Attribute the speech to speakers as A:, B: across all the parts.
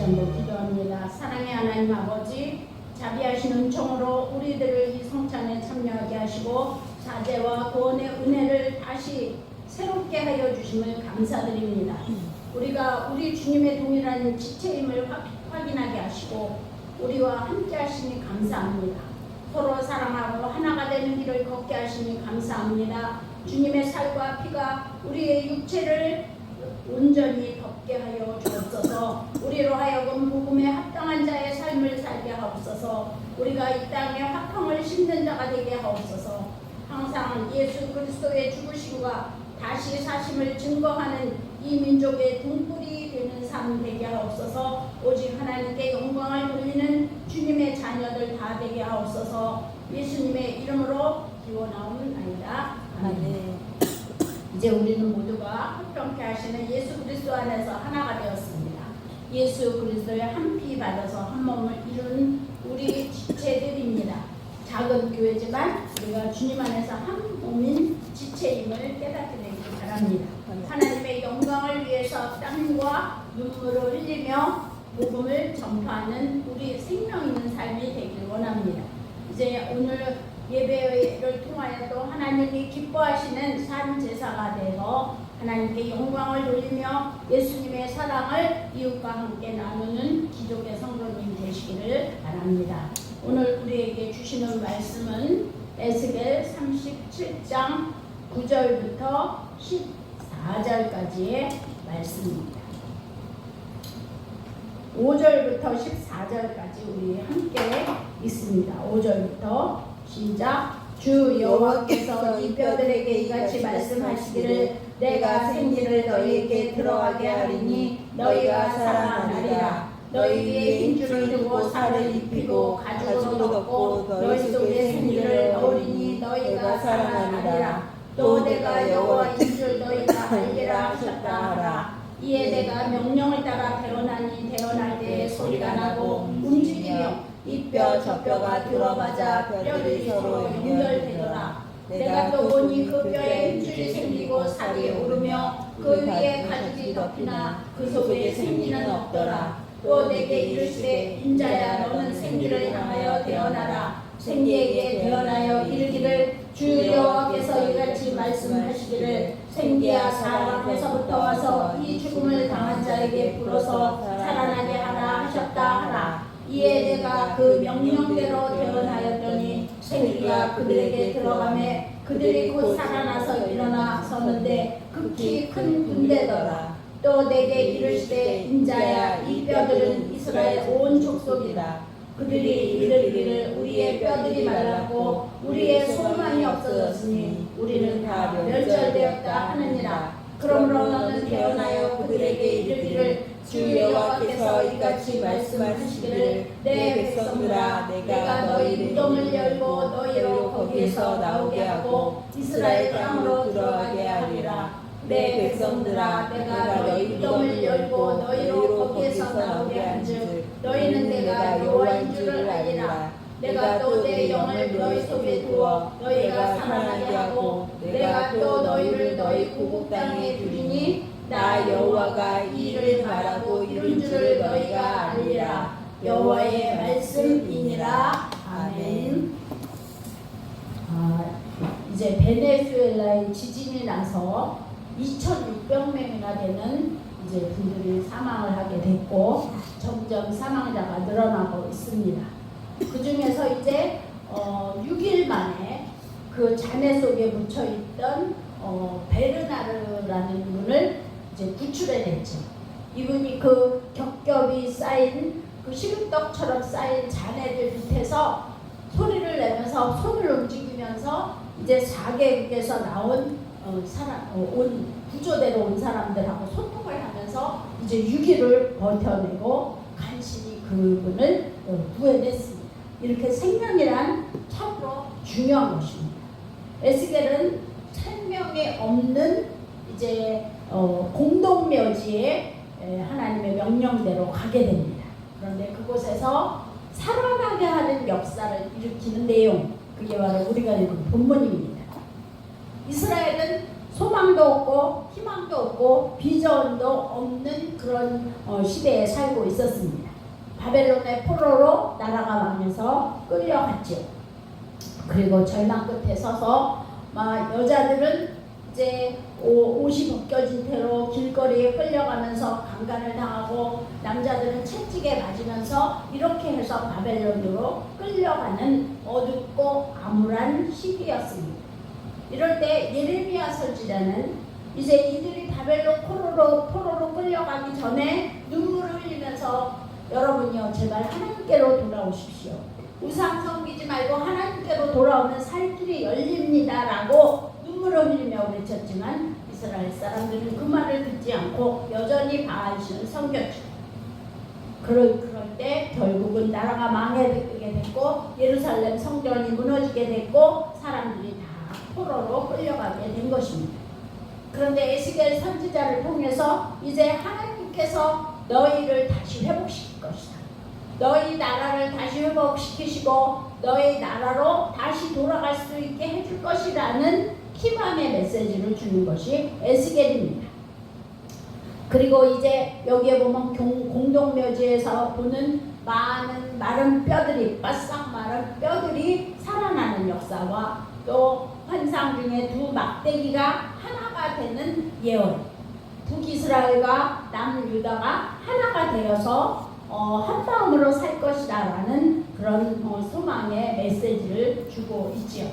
A: 전도 기도합니다. 사랑의 하나님 아버지, 자비하신 은총으로 우리들을 이 성찬에 참여하게 하시고 사제와 구원의 은혜를 다시 새롭게 하여 주심을 감사드립니다. 우리가 우리 주님의 동일한 지체임을 확인하게 하시고 우리와 함께 하시니 감사합니다. 서로 사랑하고 하나가 되는 길을 걷게 하시니 감사합니다. 주님의 살과 피가 우리의 육체를 온전히 덮게 하여 주옵소서. 우리로 하여금 복음에 합당한 자의 삶을 살게 하옵소서. 우리가 이 땅에 화평을 심는 자가 되게 하옵소서. 항상 예수 그리스도의 죽으심과 다시 사심을 증거하는 이 민족의 등불이 되는 삶 되게 하옵소서. 오직 하나님께 영광을 돌리는 주님의 자녀들 다 되게 하옵소서. 예수님의 이름으로 기원하옵나이다. 아멘. 이제 우리는 모두가 화평케 하시는 예수 그리스도 안에서 하나가 되었습니다. 예수 그리스도의 한 피 받아서 한 몸을 이룬 우리 지체들입니다. 작은 교회지만 우리가 주님 안에서 한 몸인 지체임을 깨닫게 되길 바랍니다. 하나님의 영광을 위해서 땀과 눈물을 흘리며 복음을 전파하는 우리 생명 있는 삶이 되길 원합니다. 이제 오늘 예배를 통하여 또 하나님이 기뻐하시는 산 제사가 되어 하나님께 영광을 돌리며 예수님의 사랑을 이웃과 함께 나누는 기독의 성도님 되시기를 바랍니다. 오늘 우리에게 주시는 말씀은 에스겔 37장 9절부터 14절까지의 말씀입니다. 5절부터 14절까지 우리 함께 있습니다. 5절부터 시작. 주 여호와께서 이 뼈들에게 이같이 말씀하시기를 내가 생기를 너희에게 들어가게 하리니 너희가 살아나리라. 너희 위에 힘줄을 두고 살을 입히고 가죽으로 덮고 너희 속에 생기를 넣으리니 너희가 살아나리라. 또 내가 여호와인 줄 너희가 알리라 하셨다 하라. 이에 내가 명령을 따라 태어나니 태어날 때에 소리가 나고 움직이며 이 뼈 저 뼈가 들어맞아 뼈들이 서로 연결되더라. 내가 또 보니 그 뼈에 힘줄이 생기고 살이 오르며 그 위에 가죽이 덮이나 그 속에 생기는 없더라. 또 내게 이르시되 인자야 너는 생기를 향하여 태어나라. 생기에게 태어나여 이르기를 주 여호와께서 이같이 말씀하시기를 생기야 사람 앞에서부터 와서 이 죽음을 당한 자에게 불어서 살아나게 하라 하셨다 하라. 이에 내가 그 명령대로 태어나였더니 생기가 그들에게 들어가매 그들이 곧 살아나서 일어나 섰는데 극히 큰 군대더라. 또 내게 이르시되 인자야 이 뼈들은 이스라엘 온 족속이다. 그들이 이르기를 우리의 뼈들이 말랐고 우리의 소망이 없어졌으니 우리는 다 멸절되었다 하느니라. 그러므로 너는 태어나여 그들에게 이르기를 주 여호와께서 이같이 말씀하시기를 내 백성들아 내가 너희 무덤을 열고 너희로 거기에서 나오게 하고 이스라엘 땅으로 들어가게 하리라. 내 백성들아 내가 너희 무덤을 열고 너희로 거기에서 나오게 한즉 너희는 내가 여호와인 줄을 알리라. 내가 또 내 영을 너희 속에 두어 너희가 살아나게 하고 내가 또 너희를 너희 고국 땅에 두리니 나 여호와가 이 일을 말하고 이룬 줄을 너희가 알리라. 여호와의 말씀이니라. 아멘. 이제 베네수엘라의 지진이 나서 2,600명이나 되는 이제 분들이 사망을 하게 됐고 점점 사망자가 늘어나고 있습니다. 그 중에서 이제 6일 만에 그 잔해 속에 묻혀 있던 베르나르라는 분을 이제 구출해냈죠. 이분이 그 겹겹이 쌓인 그 식은떡처럼 쌓인 잔해들 밑에서 소리를 내면서 손을 움직이면서 이제 4개국에서 나온 온 구조대로 온 사람들하고 소통을 하면서 이제 6일을 버텨내고 간신히 그분을 구해냈습니다. 이렇게 생명이란 참으로 중요한 것입니다. 에스겔은 생명이 없는 이제 공동묘지에 하나님의 명령대로 가게 됩니다. 그런데 그곳에서 살아나게 하는 역사를 일으키는 내용, 그게 바로 우리가 읽은 본문입니다. 이스라엘은 소망도 없고 희망도 없고 비전도 없는 그런 시대에 살고 있었습니다. 바벨론의 포로로 나라가 망해서 끌려갔죠. 그리고 절망 끝에 서서 여자들은 이제 옷이 벗겨진 채로 길거리에 끌려가면서 강간을 당하고 남자들은 채찍에 맞으면서 이렇게 해서 바벨론으로 끌려가는 어둡고 암울한 시기였습니다. 이럴 때 예레미야 선지자는 이제 이들이 바벨론 포로로 끌려가기 전에 눈물을 흘리면서 여러분이요 제발 하나님께로 돌아오십시오. 우상 섬기지 말고 하나님께로 돌아오면 살 길이 열립니다 라고 눈물을 흘리며 외쳤지만 이스라엘 사람들은 그 말을 듣지 않고 여전히 바알신을 섬겼죠. 그럴 때 결국은 나라가 망하게 됐고 예루살렘 성전이 무너지게 됐고 사람들이 다 포로로 끌려가게 된 것입니다. 그런데 에스겔 선지자를 통해서 이제 하나님께서 너희를 다시 회복시킬 것이다. 너희 나라를 다시 회복시키시고 너희 나라로 다시 돌아갈 수 있게 해줄 것이라는 희망의 메시지를 주는 것이 에스겔입니다. 그리고 이제 여기에 보면 공동묘지에서 보는 많은 마른 뼈들이 바싹 마른 뼈들이 살아나는 역사와 또 환상 중에 두 막대기가 하나가 되는 예언, 북이스라엘과 남유다가 하나가 되어서 한 마음으로 살 것이다라는 그런 소망의 메시지를 주고 있지요.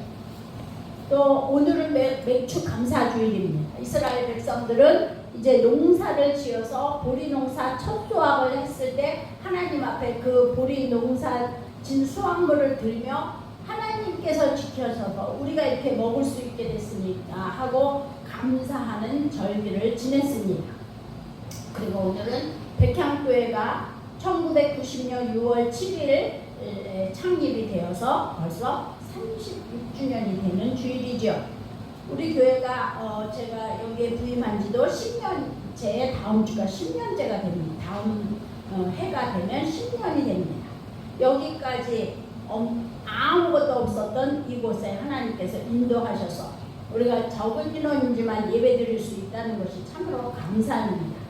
A: 또 오늘은 맥주 감사주일입니다. 이스라엘 백성들은 이제 농사를 지어서 보리 농사 첫 수확을 했을 때 하나님 앞에 그 보리 농사 진 수확물을 들며 하나님께서 지켜셔서 우리가 이렇게 먹을 수 있게 됐으니까 하고 감사하는 절기를 지냈습니다. 그리고 오늘은 백향교회가 1990년 6월 7일 창립이 되어서 벌써 36주년이 되는 주일이죠. 우리 교회가 제가 여기에 부임한 지도 10년째, 다음 주가 10년째가 됩니다. 다음 해가 되면 10년이 됩니다. 여기까지 아무것도 없었던 이곳에 하나님께서 인도하셔서 우리가 적은 인원이지만 예배드릴 수 있다는 것이 참으로 감사합니다.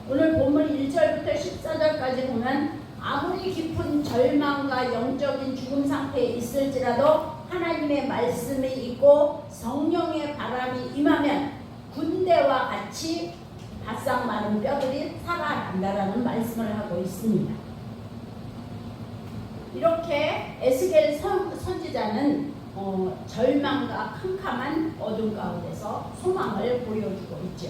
A: 오늘 본문 1절부터 14절까지 보면 아무리 깊은 절망과 영적인 죽음 상태에 있을지라도 하나님의 말씀이 있고 성령의 바람이 임하면 군대와 같이 바싹 마른 뼈들이 살아난다라는 말씀을 하고 있습니다. 이렇게 에스겔 선지자는 절망과 캄캄한 어둠 가운데서 소망을 보여주고 있죠.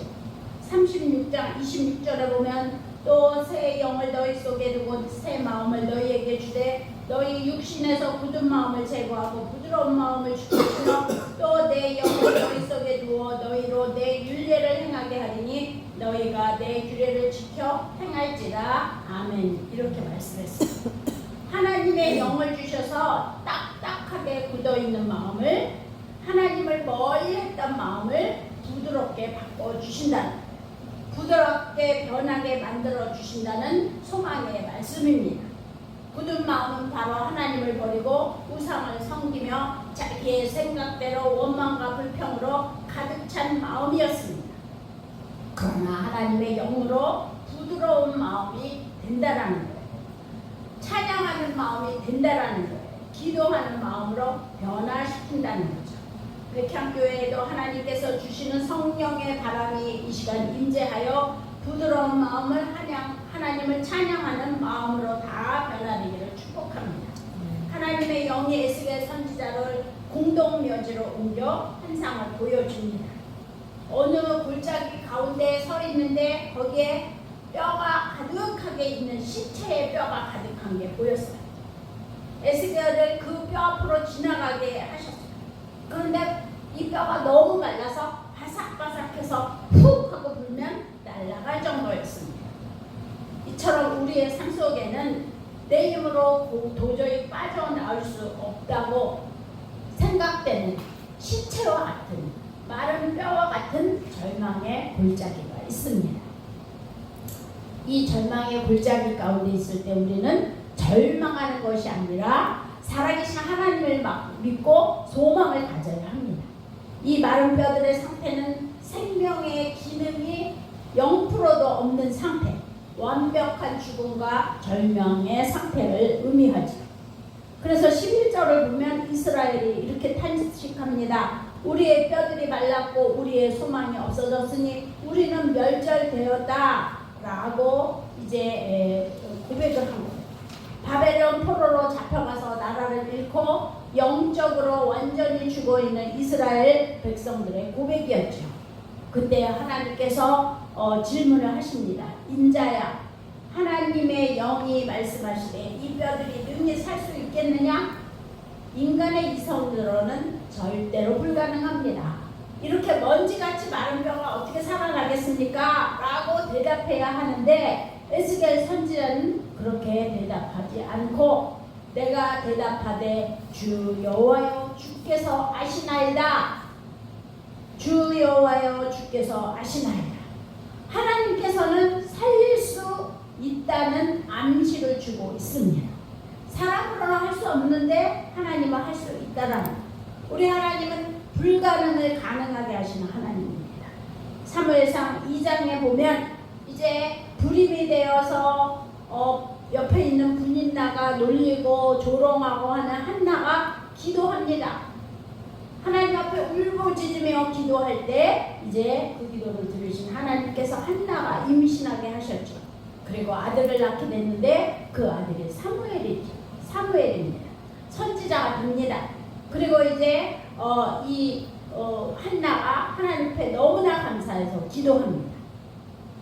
A: 36장 26절에 보면 또 새 영을 너희 속에 두고 새 마음을 너희에게 주되 너희 육신에서 굳은 마음을 제거하고 부드러운 마음을 주시며 또 내 영을 너희 속에 두어 너희로 내 율례를 행하게 하리니 너희가 내 규례를 지켜 행할지라. 아멘. 이렇게 말씀했어요. 하나님의 영을 주셔서 딱딱하게 굳어있는 마음을, 하나님을 멀리했던 마음을 부드럽게 바꿔주신다는, 부드럽게 변하게 만들어 주신다는 소망의 말씀입니다. 굳은 마음은 바로 하나님을 버리고 우상을 섬기며 자기의 생각대로 원망과 불평으로 가득 찬 마음이었습니다. 그러나 하나님의 영으로 부드러운 마음이 된다라는 거예요. 찬양하는 마음이 된다라는 거예요. 기도하는 마음으로 변화시킨다는 거죠. 백향교회에도 하나님께서 주시는 성령의 바람이 이 시간 임재하여 부드러운 마음을 하나님을 찬양하는 마음으로 다 변화되기를 축복합니다. 하나님의 영이 에스겔 선지자를 공동묘지로 옮겨 환상을 보여줍니다. 어느 골짜기 가운데 서 있는데 거기에 뼈가 가득하게 있는 시체의 뼈가 가득한 게 보였어요. 에스겔을 그 뼈 앞으로 지나가게 하셨어요. 그런데 이 뼈가 너무 말라서 바삭바삭해서 훅 하고 불면 날아갈 정도였습니다. 이처럼 우리의 삶 속에는 내 힘으로 도저히 빠져나올 수 없다고 생각되는 시체와 같은 마른 뼈와 같은 절망의 골짜기가 있습니다. 이 절망의 골짜기 가운데 있을 때 우리는 절망하는 것이 아니라 살아계신 하나님을 믿고 소망을 가져야 합니다. 이 마른 뼈들의 상태는 0%도 없는 상태, 완벽한 죽음과 절명의 상태를 의미하죠. 그래서 11절을 보면 이스라엘이 이렇게 탄식합니다. 우리의 뼈들이 말랐고 우리의 소망이 없어졌으니 우리는 멸절되었다 라고 이제 고백을 한 거예요. 바벨론 포로로 잡혀가서 나라를 잃고 영적으로 완전히 죽어있는 이스라엘 백성들의 고백이었죠. 그때 하나님께서 질문을 하십니다. 인자야, 하나님의 영이 말씀하시되 이 뼈들이 능히 살 수 있겠느냐? 인간의 이성으로는 절대로 불가능합니다. 이렇게 먼지같이 마른 뼈가 어떻게 살아나겠습니까? 라고 대답해야 하는데 에스겔 선지자는 그렇게 대답하지 않고 내가 대답하되 주 여호와여 주께서 아시나이다. 주 여호와여 주께서 아시나이다. 하나님께서는 살릴 수 있다는 암시를 주고 있습니다. 사람으로는 할 수 없는데 하나님은 할 수 있다라는, 우리 하나님은 불가능을 가능하게 하시는 하나님입니다. 사무엘상 2장에 보면 이제 불임이 되어서 옆에 있는 분인나가 놀리고 조롱하고 하는 한나가 기도합니다. 하나님 앞에 울부짖으며 기도할 때 이제 그 기도를 들으신 하나님께서 한나가 임신하게 하셨죠. 그리고 아들을 낳게 됐는데 그 아들이 사무엘입니다. 선지자가 됩니다. 그리고 이제 한나가 하나님 앞에 너무나 감사해서 기도합니다.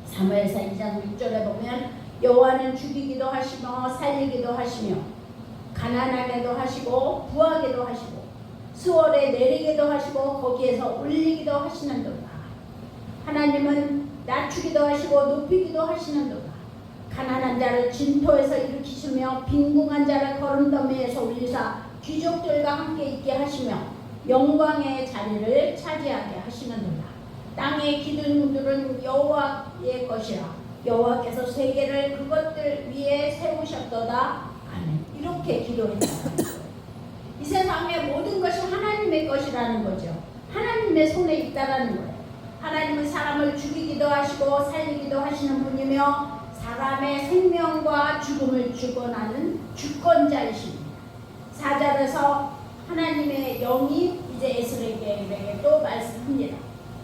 A: 사무엘상 2장 6절에 보면 여호와는 죽이기도 하시며 살리기도 하시며 가난하게도 하시고 부하게도 하시고 수월에 내리기도 하시고 거기에서 올리기도 하시는도다. 하나님은 낮추기도 하시고 높이기도 하시는도다. 가난한 자를 진토에서 일으키시며 빈궁한 자를 거름더미에서 올리사 귀족들과 함께 있게 하시며 영광의 자리를 차지하게 하시는도다. 땅의 기둥들은 여호와의 것이라 여호와께서 세계를 그것들 위에 세우셨도다. 아멘. 이렇게 기도했다. 이 세상의 모든 것이 하나님의 것이라는 거죠. 하나님의 손에 있다라는 거예요. 하나님은 사람을 죽이기도 하시고 살리기도 하시는 분이며 사람의 생명과 죽음을 주권하는 주권자이십니다. 4절에서 하나님의 영이 이제 에스겔에게 또 말씀합니다.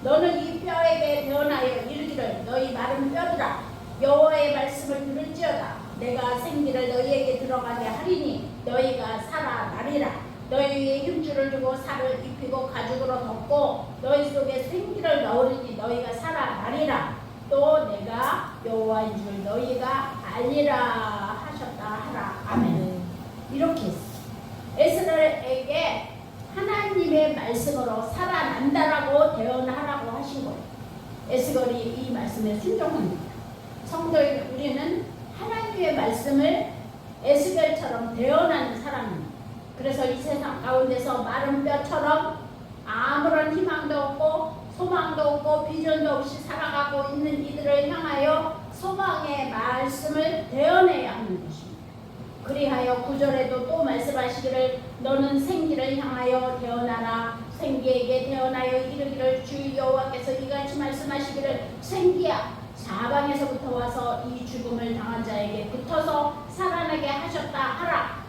A: 너는 이 뼈에게 대언하여 이르기를 너희 마른 뼈들아 여호와의 말씀을 들을지어다. 내가 생기를 너희에게 들어가게 하리니 너희가 살아나리라. 너희 위에 힘줄을 두고 살을 입히고 가죽으로 덮고 너희 속에 생기를 넣으리니 너희가 살아나리라. 또 내가 여호와인 줄 너희가 알리라 하셨다 하라. 아멘. 이렇게 했어요. 에스겔에게 하나님의 말씀으로 살아난다라고 대언하라고 하신 거예요. 에스겔이 이 말씀에 순종합니다. 성도 우리는 하나님의 말씀을 에스겔처럼 대언하는 사람입니다. 그래서 이 세상 가운데서 마른 뼈처럼 아무런 희망도 없고 소망도 없고 비전도 없이 살아가고 있는 이들을 향하여 소망의 말씀을 대언해야 하는 것입니다. 그리하여 9절에도 또 말씀하시기를 너는 생기를 향하여 대언하라. 생기에게 대언하여 이르기를 주 여호와께서 이같이 말씀하시기를 생기야 사방에서부터 와서 이 죽음을 당한 자에게 붙어서 살아나게 하셨다 하라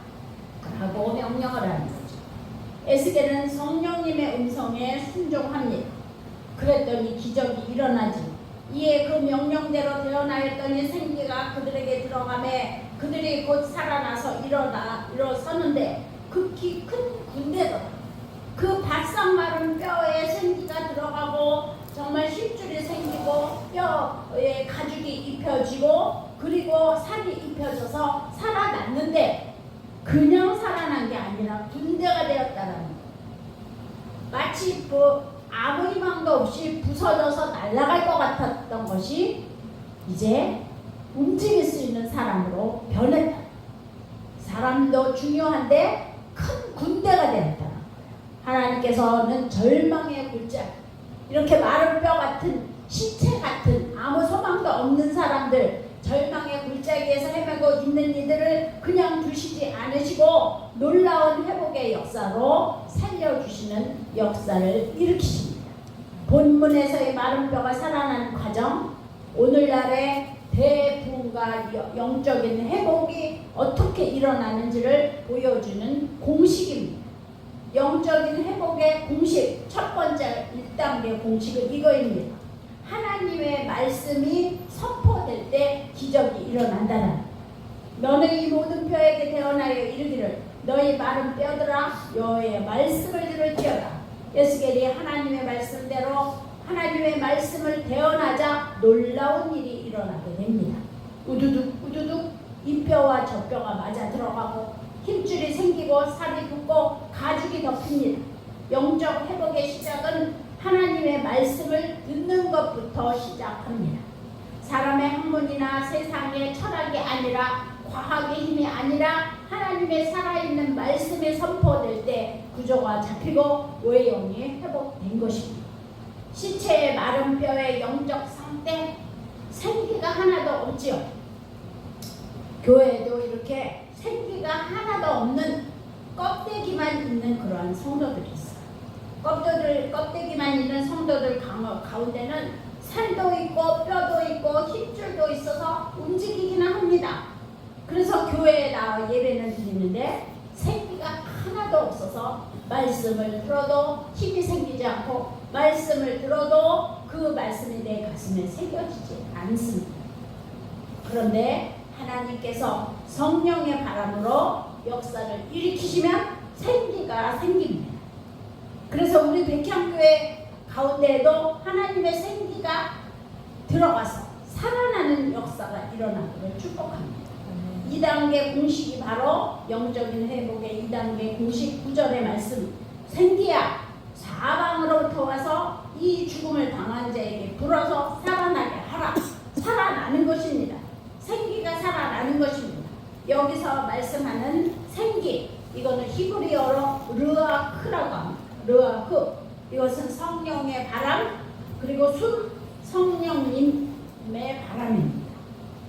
A: 라고 명령을 하는 거죠. 에스겔은 성령님의 음성에 순종합니다. 그랬더니 기적이 일어나지. 이에 그 명령대로 대언하였더니 생기가 그들에게 들어가매 그들이 곧 살아나서 일어서는데 극히 큰 군대더라. 그 바싹 마른 뼈에 생기가 들어가고 정말 힘줄이 생기고 뼈에 가죽이 입혀지고 그리고 살이 입혀져서 살아났는데 그냥 살아난 게 아니라 군대가 되었다라는 거예요. 마치 아무 희망도 없이 부서져서 날아갈 것 같았던 것이 이제 움직일 수 있는 사람으로 변했다. 사람도 중요한데 큰 군대가 되었다. 하나님께서는 절망의 굴짝, 이렇게 마른 뼈 같은 시체 같은 아무 소망도 없는 사람들, 절망의 굴짝에서 헤매고 있는 이들을 그냥 두시지 않으시고 놀라운 회복의 역사로 살려주시는 역사를 일으키십니다. 본문에서의 마른 뼈가 살아나는 과정, 오늘날의 대부흥과 영적인 회복이 어떻게 일어나는지를 보여주는 공식입니다. 영적인 회복의 공식, 첫 번째 1단계 공식은 이거입니다. 하나님의 말씀이 선포될 때 기적이 일어난다는. 너는 이 모든 뼈에게 대언하여 이르기를 너희 마른 뼈들아 여호와의 말씀을 들을지어다. 에스겔이 하나님의 말씀대로 하나님의 말씀을 대언하자 놀라운 일이 일어나게 됩니다. 우두둑 우두둑 이 뼈와 저 뼈가 맞아 들어가고 힘줄이 생기고 살이 붙고 가죽이 덮입니다. 영적 회복의 시작은 하나님의 말씀을 듣는 것부터 시작합니다. 사람의 학문이나 세상의 철학이 아니라 과학의 힘이 아니라 하나님의 살아있는 말씀이 선포될 때 구조가 잡히고 외형이 회복된 것입니다. 시체의 마른 뼈의 영적 상태, 생기가 하나도 없지요. 교회에도 이렇게 생기가 하나도 없는 껍데기만 있는 그러한 성도들이 있어요. 껍데기만 있는 성도들 가운데는 살도 있고 뼈도 있고 힘줄도 있어서 움직이기는 합니다. 그래서 교회에 나와 예배는 드리는데 생기가 하나도 없어서 말씀을 들어도 힘이 생기지 않고 말씀을 들어도 그 말씀이 내 가슴에 새겨지지 않습니다. 그런데 하나님께서 성령의 바람으로 역사를 일으키시면 생기가 생깁니다. 그래서 우리 백향교회 가운데에도 하나님의 생기가 들어가서 살아나는 역사가 일어나기를 축복합니다. 2단계 공식이 바로 영적인 회복의 2단계 공식 9절의 말씀. 생기야 사방으로부터 와서 이 죽음을 당한 자에게 불어서 살아나게 하라. 살아나는 것입니다. 생기가 살아나는 것입니다. 여기서 말씀하는 생기, 이거는 히브리어로 르아크라고 합니다. 르아크, 이것은 성령의 바람, 그리고 성령님의 바람입니다.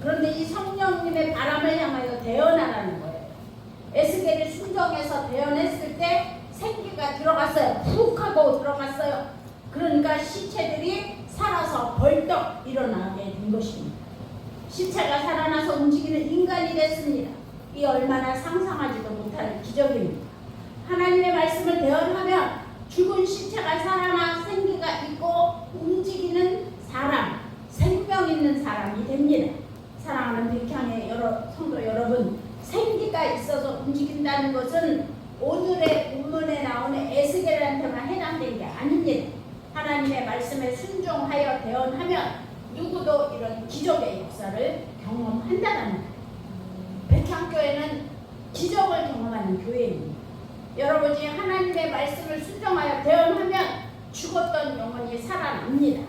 A: 그런데 이 성령님의 바람을 향하여 대언하라는 거예요. 에스겔이 순종해서 대언했을 때 생기가 들어갔어요. 푹 하고 들어갔어요. 그러니까 시체들이 살아서 벌떡 일어나게 된 것입니다. 시체가 살아나서 움직이는 인간이 됐습니다. 이 얼마나 상상하지도 못할 기적입니다. 하나님의 말씀을 대언하면 죽은 시체가 살아나 생기가 있고 움직이는 사람, 생명 있는 사람이 됩니다. 사랑하는 백향의 성도 여러분, 생기가 있어서 움직인다는 것은 오늘의 본문에 나오는 에스겔한테만 해당된 게 아닙니다. 하나님의 말씀에 순종하여 대언하면 누구도 이런 기적의 역사를 경험한다는 거예요. 백향교회는 기적을 경험하는 교회입니다. 여러분이 하나님의 말씀을 순종하여 대언하면 죽었던 영혼이 살아납니다.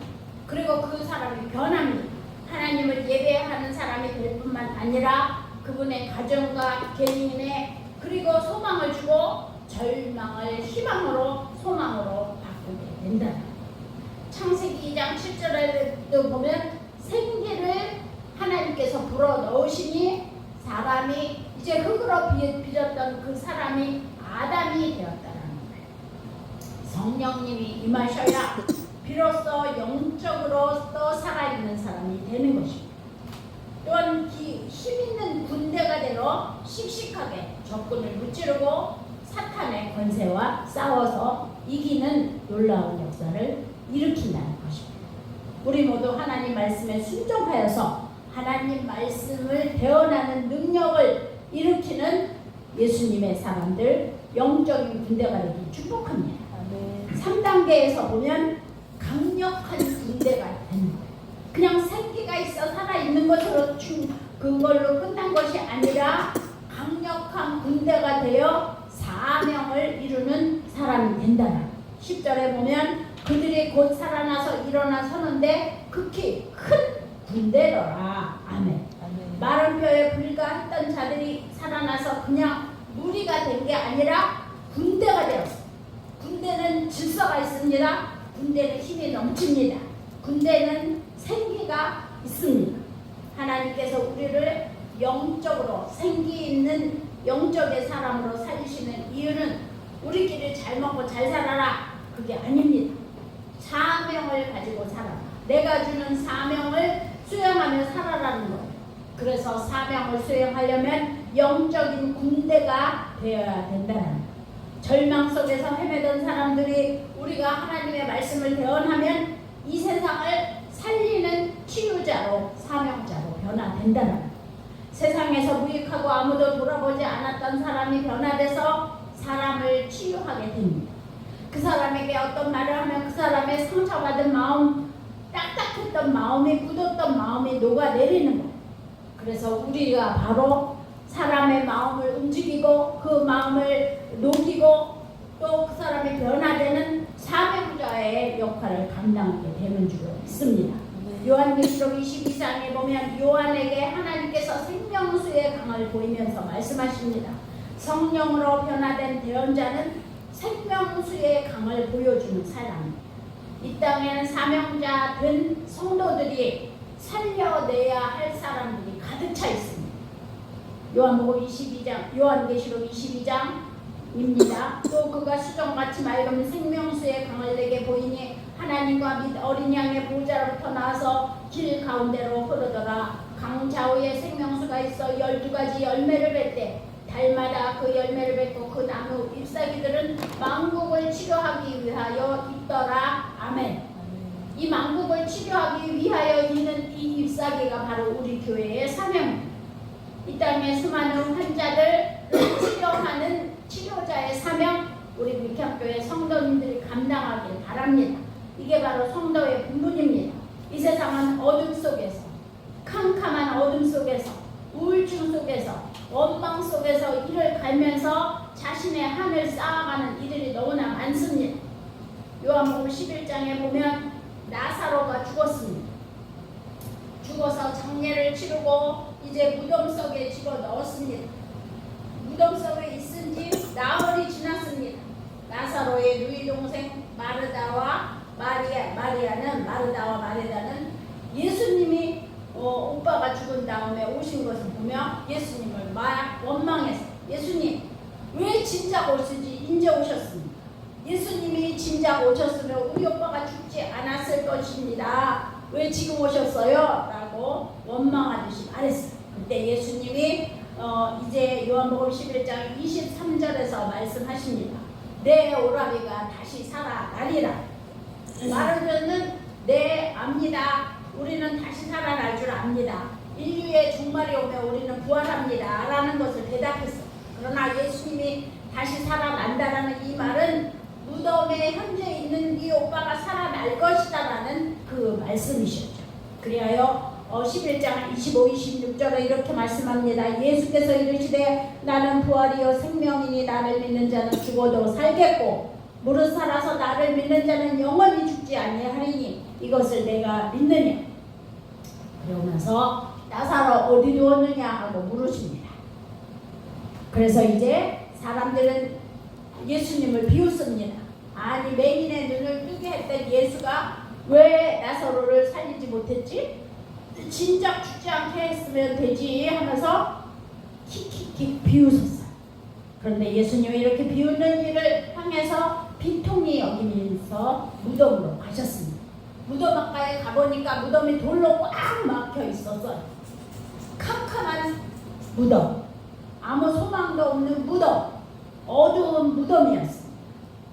A: 그리고 그 사람이 변합니다. 하나님을 예배하는 사람이 될 뿐만 아니라 그분의 가정과 개인의 그리고 소망을 주고 절망을 희망으로 소망으로 바꾸게 된다. 창세기 2장 7절에도 보면 생기를 하나님께서 불어 넣으시니 사람이 이제 흙으로 빚었던 그 사람이 아담이 되었다는 거예요. 성령님이 임하셔야 비로소 영적으로 또 살아있는 사람이 되는 것입니다. 또한 힘있는 군대가 되어 씩씩하게 적군을 무찌르고 사탄의 권세와 싸워서 이기는 놀라운 역사를 일으킨다는 것입니다. 우리 모두 하나님 말씀에 순종하여서 하나님 말씀을 대언하는 능력을 일으키는 예수님의 사람들, 영적인 군대가 되기 축복합니다. 3단계에서 보면 강력한 군대가 되는 거예요. 그냥 생기가 있어 살아있는 것으로 그걸로 끝난 것이 아니라 강력한 군대가 되어 사명을 이루는 사람이 된다. 10절에 보면 그들이 곧 살아나서 일어나 서는데 극히 큰 군대더라. 아멘. 마른 뼈에 불과했던 자들이 살아나서 그냥 무리가 된 게 아니라 군대가 되었어. 군대는 질서가 있습니다. 군대는 힘이 넘칩니다. 군대는 생기가 있습니다. 하나님께서 우리를 영적으로 생기 있는 영적의 사람으로 살리시는 이유는 우리끼리 잘 먹고 잘 살아라 그게 아닙니다. 사명을 가지고 살아라. 내가 주는 사명을 수행하며 살아라는 거예요. 그래서 사명을 수행하려면 영적인 군대가 되어야 된다는 거예요. 절망 속에서 헤매던 사람들이 우리가 하나님의 말씀을 대언하면 이 세상을 살리는 치유자로, 사명자로 변화된다는 거예요. 세상에서 무익하고 아무도 돌아보지 않았던 사람이 변화돼서 사람을 치유하게 됩니다. 그 사람에게 어떤 말을 하면 그 사람의 상처받은 마음, 딱딱했던 마음이, 묻었던 마음이 녹아내리는 거예요. 그래서 우리가 바로 사람의 마음을 움직이고 그 마음을 녹이고 또 그 사람이 변화되는 사명자의 역할을 감당하게 되는 줄 믿습니다. 요한계시록 22장에 보면 요한에게 하나님께서 생명수의 강을 보이면서 말씀하십니다. 성령으로 변화된 대언자는 생명수의 강을 보여주는 사람입니다. 이 땅에는 사명자 된 성도들이 살려내야 할 사람들이 가득 차 있습니다. 요한복음 22장, 요한계시록 22장입니다. 또 그가 수정같이 맑은 생명수의 강을 내게 보이니 하나님과 및 어린 양의 보좌로부터 나와서 길 가운데로 흐르더라. 강 좌우에 생명수가 있어 12가지 열매를 맺되 달마다 그 열매를 맺고 그 나무 잎사귀들은 만국을 치료하기 위하여 있더라. 아멘. 이 만국을 치료하기 위하여 있는 이 잎사귀가 바로 우리 교회의 사명입니다. 이 땅의 수많은 환자들을 치료하는 치료자의 사명, 우리 밀착교회 성도님들이 감당하길 바랍니다. 이게 바로 성도의 분분입니다. 이 세상은 어둠 속에서, 캄캄한 어둠 속에서, 우울증 속에서, 원망 속에서 이를 갈면서 자신의 한을 쌓아가는 이들이 너무나 많습니다. 요한복음 11장에 보면 나사로가 죽었습니다. 죽어서 장례를 치르고 이제 무덤 속에 집어넣었습니다. 무덤 속에 있은 지 나흘이 지났습니다. 나사로의 누이 동생 마르다와 마리아는 예수님이 오빠가 죽은 다음에 오신 것을 보며 예수님을 원망해서 예수님 왜 진작 오시지 이제 오셨습니다. 예수님이 진작 오셨으면 우리 오빠가 죽지 않았을 것입니다. 왜 지금 오셨어요? 라고 원망하듯이 말했어요. 그때 예수님이 이제 요한복음 11장 23절에서 말씀하십니다. 내 오라비가 다시 살아나리라. 마르다는 네 압니다. 우리는 다시 살아날 줄 압니다. 인류의 종말이 오면 우리는 부활합니다. 라는 것을 대답했어요. 그러나 예수님이 다시 살아난다라는 이 말은 무덤에 현재 있는 네 오빠가 살아날 것이다 라는 그 말씀이셨죠. 그리하여 11장 25, 26절에 이렇게 말씀합니다. 예수께서 이르시되 나는 부활이요 생명이니 나를 믿는 자는 죽어도 살겠고 무릇 살아서 나를 믿는 자는 영원히 죽지 아니하리니 이것을 내가 믿느냐. 그러면서 나사로 어디 누웠느냐 하고 물으십니다. 그래서 이제 사람들은 예수님을 비웃습니다. 아니 맹인의 눈을 뜨게 했던 예수가 왜 나사로를 살리지 못했지? 진작 죽지 않게 했으면 되지 하면서 킥킥킥 비웃었어요. 그런데 예수님이 이렇게 비웃는 일을 향해서 비통히 여기면서 무덤으로 가셨습니다. 무덤 가까이 가보니까 무덤이 돌로 꽉 막혀 있었어요. 캄캄한 무덤, 아무 소망도 없는 무덤, 어두운 무덤이었습니다.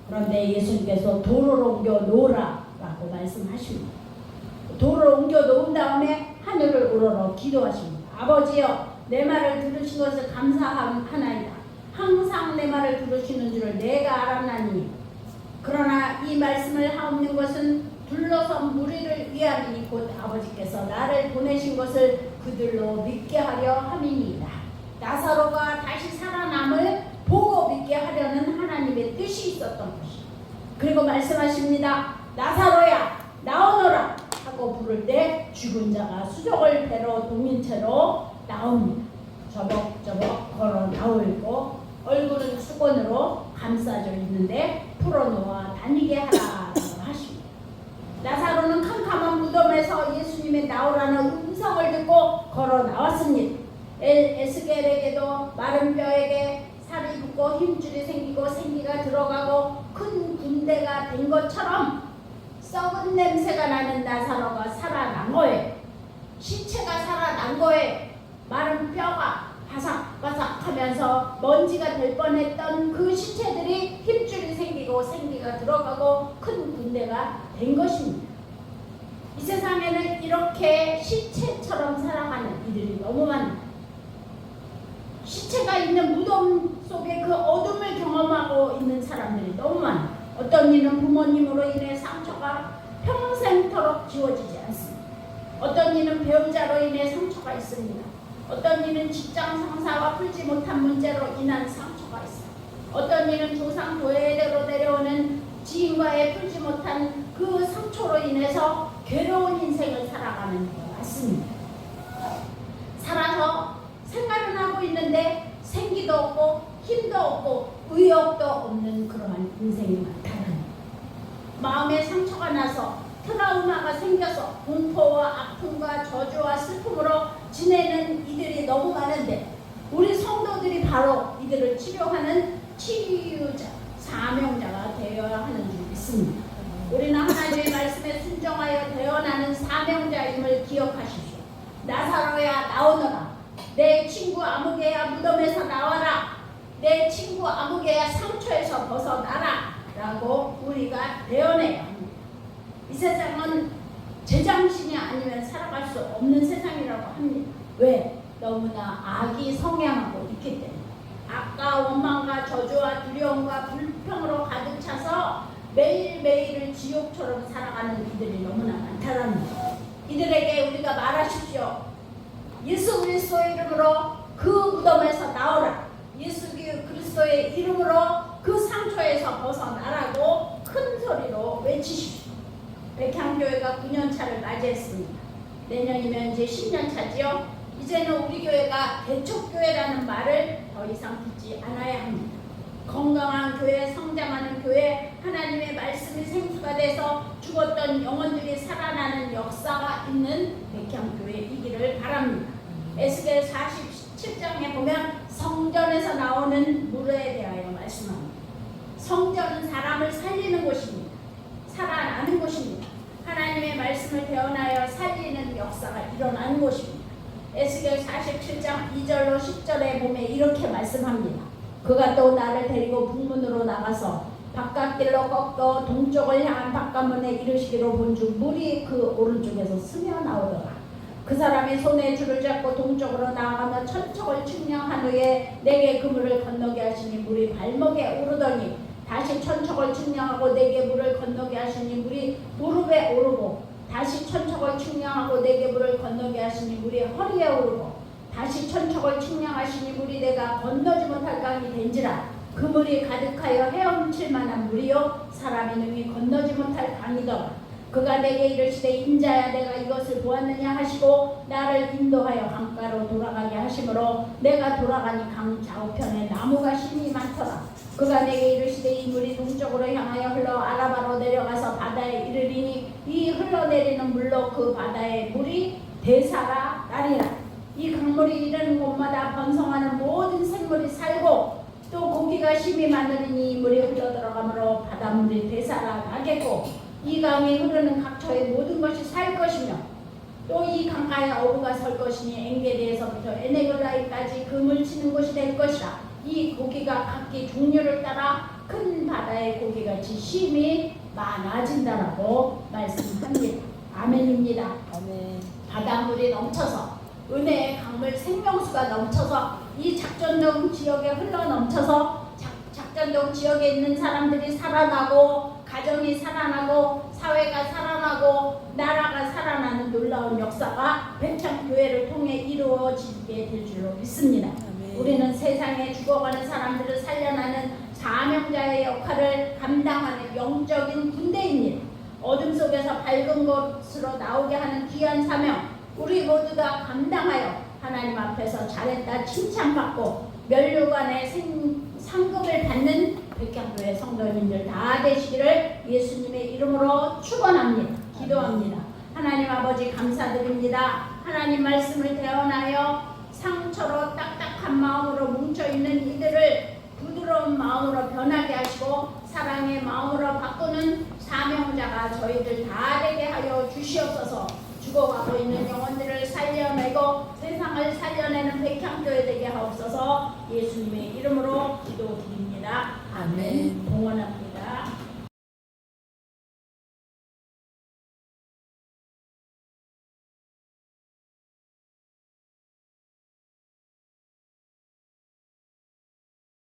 A: 그런데 예수님께서 돌을 옮겨 놓으라 라고 말씀하십니다. 돌을 옮겨 놓은 다음에 하늘을 우러러 기도하십니다. 아버지여 내 말을 들으신 것을 감사하나이다. 항상 내 말을 들으시는 줄을 내가 알았나니 그러나 이 말씀을 하옵는 것은 둘러선 무리를 위함이니 곧 아버지께서 나를 보내신 것을 그들로 믿게 하려 함이니이다. 나사로가 다시 살아남을 보고 믿게 하려는 하나님의 뜻이 있었던 것이다. 그리고 말씀하십니다. 나사로야 나오너라 하고 부를 때 죽은 자가 수족을 배로 동인 채로 나옵니다. 저벅저벅 걸어 나오고 얼굴은 수건으로 감싸져 있는데 풀어놓아 다니게 하라라고 하십니다. 나사로는 캄캄한 무덤에서 예수님의 나오라는 음성을 듣고 걸어 나왔습니다. 에스겔에게도 마른 뼈에게 살이 붙고 힘줄이 생기고 생기가 들어가고 큰 군대가 된 것처럼 썩은 냄새가 나는 나사로가 살아난 거예요. 시체가 살아난 거예요. 마른 뼈가 바삭바삭하면서 먼지가 될 뻔했던 그 시체들이 힘줄이 생기고 생기가 들어가고 큰 군대가 된 것입니다. 이 세상에는 이렇게 시체처럼 살아가는 이들이 너무 많아요. 시체가 있는 무덤 속에 그 어둠을 경험하고 있는 사람들이 너무 많아요. 어떤 이는 부모님으로 인해 상처가 평생토록 지워지지 않습니다. 어떤 이는 배우자로 인해 상처가 있습니다. 어떤 이는 직장 상사와 풀지 못한 문제로 인한 상처가 있어요. 어떤 이는 조상 도래대로 내려오는 지인과의 풀지 못한 그 상처로 인해서 괴로운 인생을 살아가는 것 같습니다. 살아서 생활은 하고 있는데 생기도 없고 힘도 없고 의욕도 없는 그러한 인생이 많다는 거예요. 마음에 상처가 나서 트라우마가 생겨서 공포와 아픔과 저주와 슬픔으로 지내는 이들이 너무 많은데 우리 성도들이 바로 이들을 치료하는 치유자, 사명자가 되어야 하는 줄 믿습니다. 우리는 하나님의 말씀에 순종하여 되어나는 사명자임을 기억하십시오. 나사로야 나오너라. 내 친구 아무개야 무덤에서 나와라. 내 친구 아무개야 상처에서 벗어나라 라고 우리가 되어내야 합니다. 이 세상은 제정신이 아니면 살아갈 수 없는 세상이라고 합니다. 왜? 너무나 악이 성행하고 있기 때문에. 악과 원망과 저주와 두려움과 불평으로 가득 차서 매일매일을 지옥처럼 살아가는 이들이 너무나 많다는 거예요. 이들에게 우리가 말하십시오. 예수 그리스도의 이름으로 그 무덤에서 나오라. 예수 그리스도의 이름으로 그 상처에서 벗어나라고 큰 소리로 외치십시오. 백향교회가 9년차를 맞이했습니다. 내년이면 이제 10년차지요. 이제는 우리 교회가 대척교회라는 말을 더 이상 듣지 않아야 합니다. 건강한 교회, 성장하는 교회, 하나님의 말씀이 생수가 돼서 죽었던 영혼들이 살아나는 역사가 있는 백향교회이기를 바랍니다. 에스겔 47장에 보면 성전에서 나오는 물에 대하여 말씀합니다. 성전은 사람을 살리는 곳입니다. 살아나는 곳입니다. 하나님의 말씀을 대언하여 살리는 역사가 일어나는 곳입니다. 에스겔 47장 2절로 10절에 보면 이렇게 말씀합니다. 그가 또 나를 데리고 북문으로 나가서 바깥길로 꺾어 동쪽을 향한 바깥문에 이르시기로 본즉 물이 그 오른쪽에서 스며 나오더라. 그 사람이 손에 줄을 잡고 동쪽으로 나아가며 천척을 측량한 후에 내게 그 물을 건너게 하시니 물이 발목에 오르더니 다시 천척을 측량하고 내게 물을 건너게 하시니 물이 무릎에 오르고 다시 천척을 측량하고 내게 물을 건너게 하시니 물이 허리에 오르고 다시 천척을 측량하시니 물이 내가 건너지 못할 강이 된지라. 그 물이 가득하여 헤엄칠 만한 물이요 사람이 능히 건너지 못할 강이더라. 그가 내게 이르시되 인자야 내가 이것을 보았느냐 하시고 나를 인도하여 강가로 돌아가게 하시므로 내가 돌아가니 강 좌우편에 나무가 심이 많더라. 그가 내게 이르시되 이 물이 동쪽으로 향하여 흘러 아라바로 내려가서 바다에 이르리니 이 흘러내리는 물로 그 바다의 물이 대사가 나리라. 이 강물이 이르는 곳마다 번성하는 모든 생물이 살고 또 고기가 심이 많으니 이 물이 흘러들어가므로 바닷물이 되살아 나겠고 이 강에 흐르는 각처의 모든 것이 살 것이며 또 이 강가에 어부가 설 것이니 엔게디에서부터 에네글라이까지 금을 치는 곳이 될 것이라. 이 고기가 각기 종류를 따라 큰 바다의 고기같이 심이 많아진다라고 말씀합니다. 아멘입니다.
B: 아멘.
A: 바닷물이 넘쳐서 은혜의 강물 생명수가 넘쳐서 이 작전동 지역에 흘러 넘쳐서 작전동 지역에 있는 사람들이 살아나고 가정이 살아나고 사회가 살아나고 나라가 살아나는 놀라운 역사가 백향교회를 통해 이루어지게 될 줄로 믿습니다.
B: 아멘.
A: 우리는 세상에 죽어가는 사람들을 살려나는 사명자의 역할을 감당하는 영적인 군대입니다. 어둠 속에서 밝은 곳으로 나오게 하는 귀한 사명, 우리 모두 다 감당하여 하나님 앞에서 잘했다 칭찬받고 면류관의 상급을 받는 백향교회 성도님들 다 되시기를 예수님의 이름으로 축원합니다. 기도합니다. 하나님 아버지 감사드립니다. 하나님 말씀을 대언하여 상처로 딱딱한 마음으로 뭉쳐있는 이들을 부드러운 마음으로 변하게 하시고 사랑의 마음으로 바꾸는 사명자가 저희들 다 되게 하여 주시옵소서. 죽어가고 있는 영혼들을 세상을 살려내는 백향교회 되게 하옵소서. 예수님의 이름으로 기도드립니다. 아멘. 봉헌합니다.